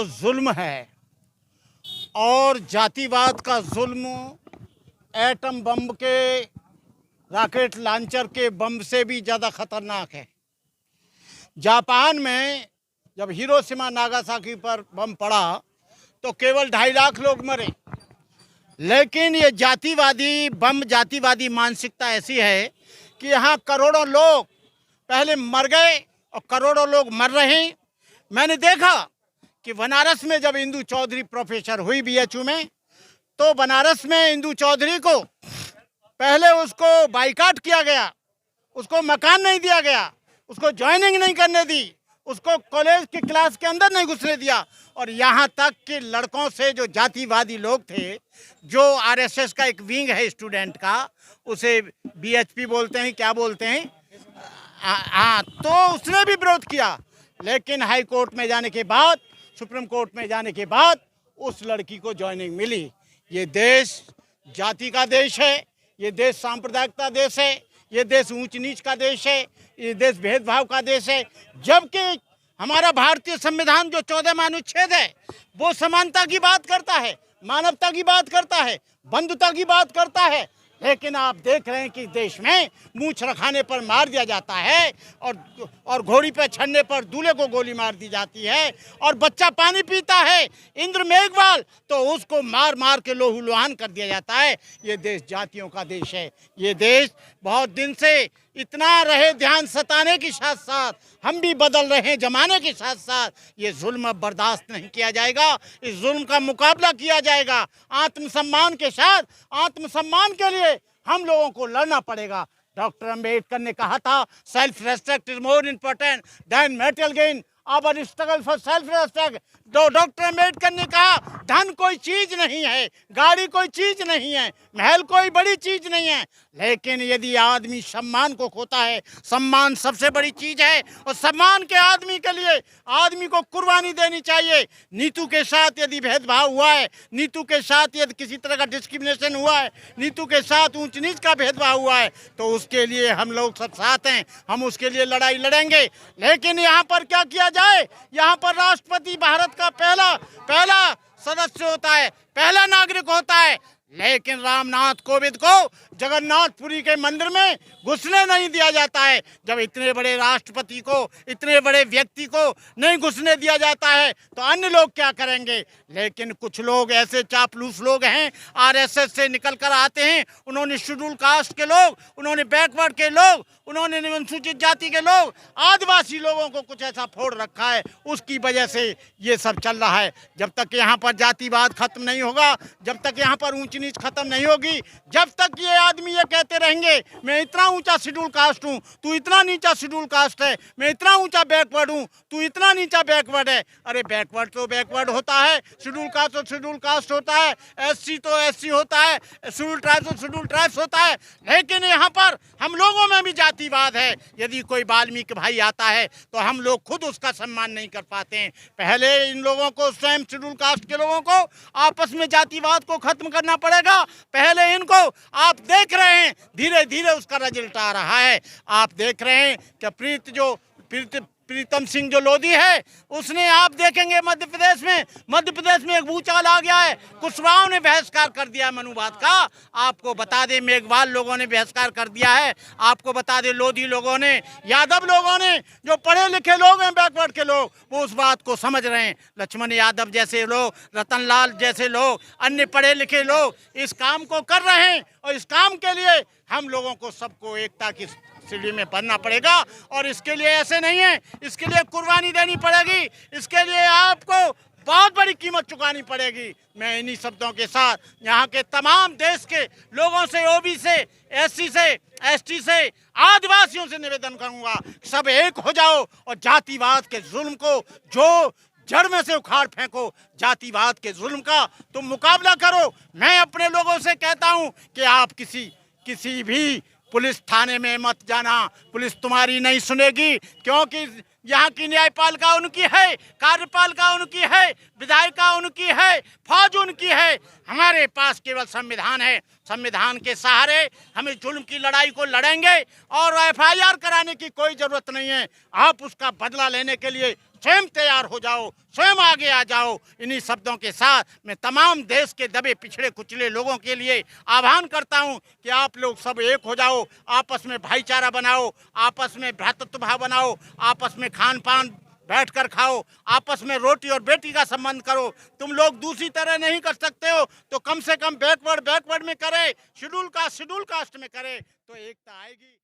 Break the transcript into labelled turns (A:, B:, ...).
A: जो जुल्म है और जातिवाद का जुल्म एटम बम के रॉकेट लॉन्चर के बम से भी ज़्यादा खतरनाक है। जापान में जब हिरोशिमा नागासाकी पर बम पड़ा तो केवल 2.5 लाख लोग मरे, लेकिन ये जातिवादी बम, जातिवादी मानसिकता ऐसी है कि यहाँ करोड़ों लोग पहले मर गए और करोड़ों लोग मर रहे हैं। मैंने देखा कि बनारस में जब इंदु चौधरी प्रोफेसर हुई बीएचयू में, तो बनारस में इंदु चौधरी को पहले उसको बाइकाट किया गया, उसको मकान नहीं दिया गया, उसको ज्वाइनिंग नहीं करने दी, उसको कॉलेज के क्लास के अंदर नहीं घुसने दिया। और यहाँ तक कि लड़कों से जो जातिवादी लोग थे, जो आरएसएस का एक विंग है स्टूडेंट का, उसे बीएचपी बोलते हैं, क्या बोलते हैं, हाँ, तो उसने भी विरोध किया। लेकिन हाई कोर्ट में जाने के बाद, सुप्रीम कोर्ट में जाने के बाद उस लड़की को ज्वाइनिंग मिली। ये देश जाति का देश है, ये देश सांप्रदायिकता देश है, ये देश ऊंच नीच का देश है, ये देश भेदभाव का देश है। जबकि हमारा भारतीय संविधान जो 14वां अनुच्छेद है वो समानता की बात करता है, मानवता की बात करता है, बंधुता की बात करता है। लेकिन आप देख रहे हैं कि देश में मूंछ रखाने पर मार दिया जाता है और घोड़ी पे चढ़ने पर दूल्हे को गोली मार दी जाती है, और बच्चा पानी पीता है इंद्र मेघवाल तो उसको मार मार के लोहूलुहान कर दिया जाता है। ये देश जातियों का देश है। ये देश बहुत दिन से इतना रहे ध्यान सताने के साथ साथ हम भी बदल रहे हैं जमाने के साथ साथ। ये जुल्म अब बर्दाश्त नहीं किया जाएगा, इस जुल्म का मुकाबला किया जाएगा आत्मसम्मान के साथ। आत्मसम्मान के लिए हम लोगों को लड़ना पड़ेगा। डॉक्टर अंबेडकर ने कहा था, self respect is more important than material gain, our struggle for self respect. Doctor Ambedkar ने कहा, धन कोई चीज नहीं है, गाड़ी कोई चीज नहीं है, महल कोई बड़ी चीज नहीं है, लेकिन यदि आदमी सम्मान को खोता है, सम्मान सबसे बड़ी चीज है, और सम्मान के आदमी के लिए आदमी को कुर्बानी देनी चाहिए। नीतू के साथ यदि भेदभाव हुआ है, नीतू के साथ यदि किसी तरह का डिस्क्रिमिनेशन हुआ है, नीतू के साथ ऊंच नीच का भेदभाव हुआ है, तो उसके लिए हम लोग सब साथ हैं, हम उसके लिए लड़ाई लड़ेंगे। लेकिन यहाँ पर क्या किया जाए, यहाँ पर राष्ट्रपति भारत का पहला सदस्य होता है, पहला नागरिक होता है, लेकिन रामनाथ कोविंद को जगन्नाथपुरी के मंदिर में घुसने नहीं दिया जाता है। जब इतने बड़े राष्ट्रपति को, इतने बड़े व्यक्ति को नहीं घुसने दिया जाता है तो अन्य लोग क्या करेंगे। लेकिन कुछ लोग ऐसे चापलूस लोग हैं, आरएसएस से निकल कर आते हैं, उन्होंने शेड्यूल कास्ट के लोग, उन्होंने बैकवर्ड के लोग, उन्होंने अनुसूचित जाति के लोग, आदिवासी लोगों को कुछ ऐसा फोड़ रखा है, उसकी वजह से ये सब चल रहा है। जब तक यहाँ पर जातिवाद खत्म नहीं होगा, जब तक यहाँ पर ऊंच नीच खत्म नहीं होगी, जब तक ये आदमी ये कहते रहेंगे, मैं इतना ऊंचा शेड्यूल कास्ट हूँ, तू इतना नीचा शेड्यूल कास्ट है, मैं इतना ऊंचा बैकवर्ड हूँ, तू इतना नीचा बैकवर्ड है। अरे बैकवर्ड तो बैकवर्ड होता है, शेड्यूल कास्ट तो शेड्यूल कास्ट होता है, एससी तो एससी होता है, शेड्यूल ट्राइब्स तो शेड्यूल ट्राइब्स होता है। लेकिन यहाँ पर हम लोगों में भी जातिवाद है। यदि कोई वाल्मीकि भाई आता है तो हम लोग खुद उसका सम्मान नहीं कर पाते हैं। पहले इन लोगों को, स्वयं शेड्यूल कास्ट के लोगों को आपस में जातिवाद को खत्म करना पड़ेगा। पहले इनको, आप देख रहे हैं धीरे धीरे उसका रिजल्ट आ रहा है। आप देख रहे हैं कि प्रीतम सिंह जो लोधी है, उसने, आप देखेंगे मध्य प्रदेश में एक भूचाल आ गया है। कुशवाहा ने बहिष्कार कर दिया मनुवाद का। आपको बता दें, मेघवाल लोगों ने बहिष्कार कर दिया है। आपको बता दें, लोधी लोगों ने, यादव लोगों ने, जो पढ़े लिखे लोग हैं, बैकवर्ड के लोग, वो उस बात को समझ रहे हैं। लक्ष्मण यादव जैसे लोग, रतन लाल जैसे लोग, अन्य पढ़े लिखे लोग इस काम को कर रहे हैं, और इस काम के लिए हम लोगों को सबको एकता की सीढ़ी में बनना पड़ेगा। और इसके लिए ऐसे नहीं है, इसके लिए कुर्बानी देनी पड़ेगी, इसके लिए आपको बहुत बड़ी कीमत चुकानी पड़ेगी। मैं इन्हीं शब्दों के साथ यहाँ के तमाम देश के लोगों से, ओबी से, एससी से, एसटी से, आदिवासियों से निवेदन करूँगा, सब एक हो जाओ और जातिवाद के जुल्म को जो जड़ में से उखाड़ फेंको। जातिवाद के जुल्म का तुम मुकाबला करो। मैं अपने लोगों से कहता हूँ कि आप किसी भी पुलिस थाने में मत जाना, पुलिस तुम्हारी नहीं सुनेगी, क्योंकि यहाँ की न्यायपालिका उनकी है, कार्यपालिका उनकी है, विधायिका उनकी है, फौज उनकी है। हमारे पास केवल संविधान है। संविधान के सहारे हम इस जुल्म की लड़ाई को लड़ेंगे, और एफआईआर कराने की कोई जरूरत नहीं है। आप उसका बदला लेने के लिए स्वयं तैयार हो जाओ, स्वयं आगे आ जाओ। इन्हीं शब्दों के साथ मैं तमाम देश के दबे पिछड़े कुचले लोगों के लिए आह्वान करता हूं कि आप लोग सब एक हो जाओ, आपस में भाईचारा बनाओ, आपस में भ्रातृत्व भाव बनाओ, आपस में खान पान बैठ कर खाओ, आपस में रोटी और बेटी का संबंध करो। तुम लोग दूसरी तरह नहीं कर सकते हो तो कम से कम बैकवर्ड में करे, शेड्यूल कास्ट में करे, तो एकता आएगी।